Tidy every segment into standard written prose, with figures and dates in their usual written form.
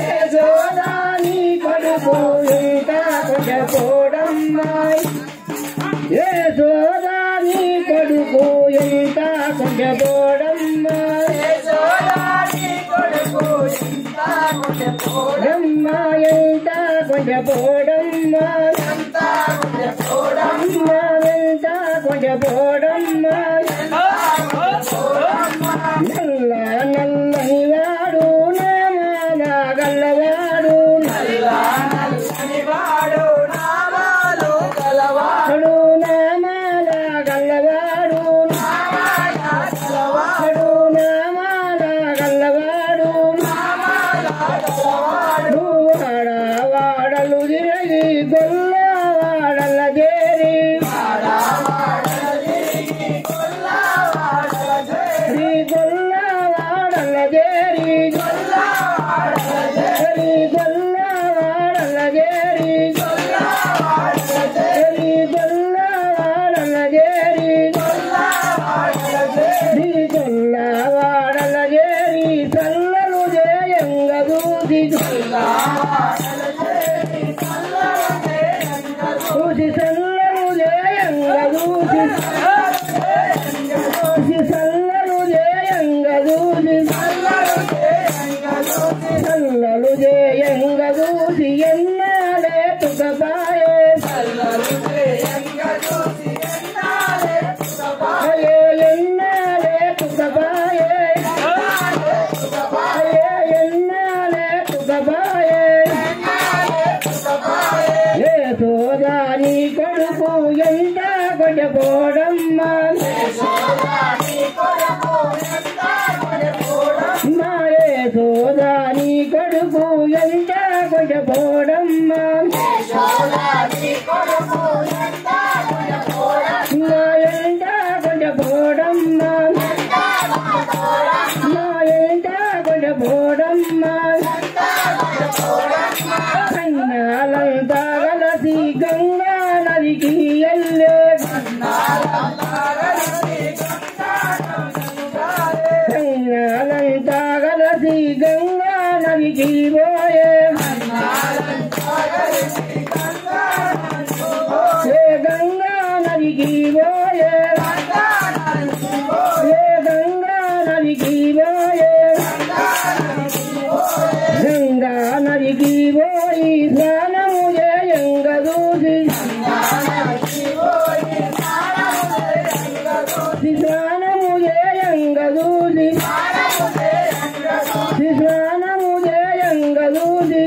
యశోదాని కొడుకు ఇంత కొంచెపోడమ్మా యశోదాని కొడుకు ఇంత కొంచెపోడమ్మా యశోదాని కొడుకు ఇంత కొంచెపోడమ్మా ఇంత కొంచెపోడమ్మా ఇంత కొంచెపోడమ్మా ఇంత కొంచెపోడమ్మా నల్ల నల్లని వాడు నామాల గల్లవాడు నల్ల నల్లని వాడు నామాలు గలవాడు నామాల గల్లవాడు నామాలు నామాల గల్లవాడు వాడవాడలు తిరిగి గొల్లవాడల చేరి గొల్లవాడల చేరి గొల్లవాడల చేరి గొల్లవాడల చేరి గొల్లవాడల చేరి చల్లలు జయంగ దూసి చూసి చల్లలు జయంగ దూసి చల్లలు జయంగ దూసి చల్లలు జయంగ దూసి ఎన్నాడే తుకపాయే ఎన్నాడే తుకపాయే ఎన్నాడే తుకపాయే యశోదాని కొడుకు ఎంత కొంచెపోడమ్మా మా యశోదాని కొడుకు ఎంత కొంచెపోడమ్మా మా ఎంత కొంచెపోడమ్మా మా ఎంత కొంచెపోడమ్మా కన్నాలంతా గలసి గంగా నదికి ఎల్లే కన్నాలంతా గలసి గంగా నదికి పోయే గంగా నదికి పోయే గంగా నదికి పోయే గంగా నదికి పోయి స్నానము చేయంగ దూసి స్నానము చేయంగ దూసి స్నానము చేయంగ దూసి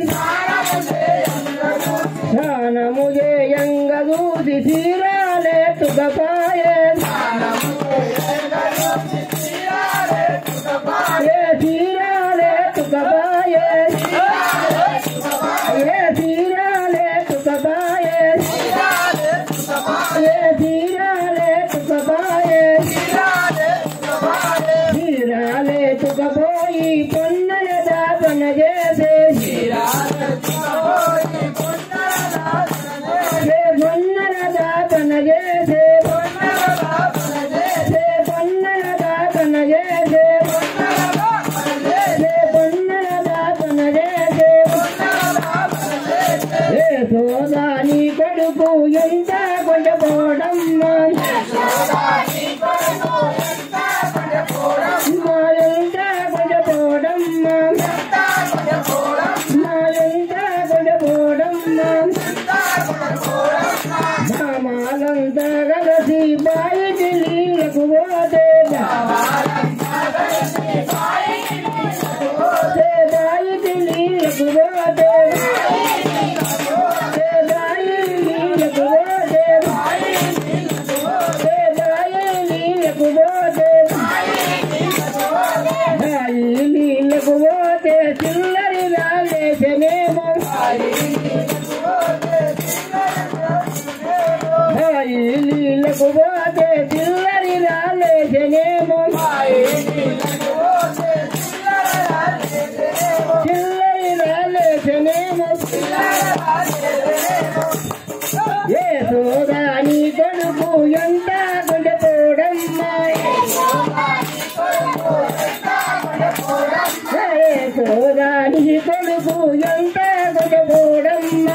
స్నానము చేయంగ దూసి తీరాలే తుకపాయే తీరాలే తుకపాయే తీరాలే తుకపాయే తీరాలే తుకపాయే తీరాలే తుకపోయి పొన్నల దాపన చేసే పొన్నల దాపన చేసే పొన్నల దాపన చేసే పొన్నల దాపన చేసే యశోదాని కొడుకు ఎంత కొంచెపోడమ్మా మా ఎంత కొంచెపోడమ్మా మా ఎంత కొంచెపోడమ్మా మామాలంతా కలిసి బాయికి నీళ్ళకు పోతే బాయికి నీళ్ళకు పోతే నీళ్ళకు పోతే చిల్లరి రాలేసనేమో నీళ్ళకు పోతే చిల్లరి రాలేసనేమో చిల్లరి రాలేసనేమో యశోదాని కొడుకు ఎంత కొంచెపోడమ్మా కోదాడి కొడుకు ఎంత గొడమ్మ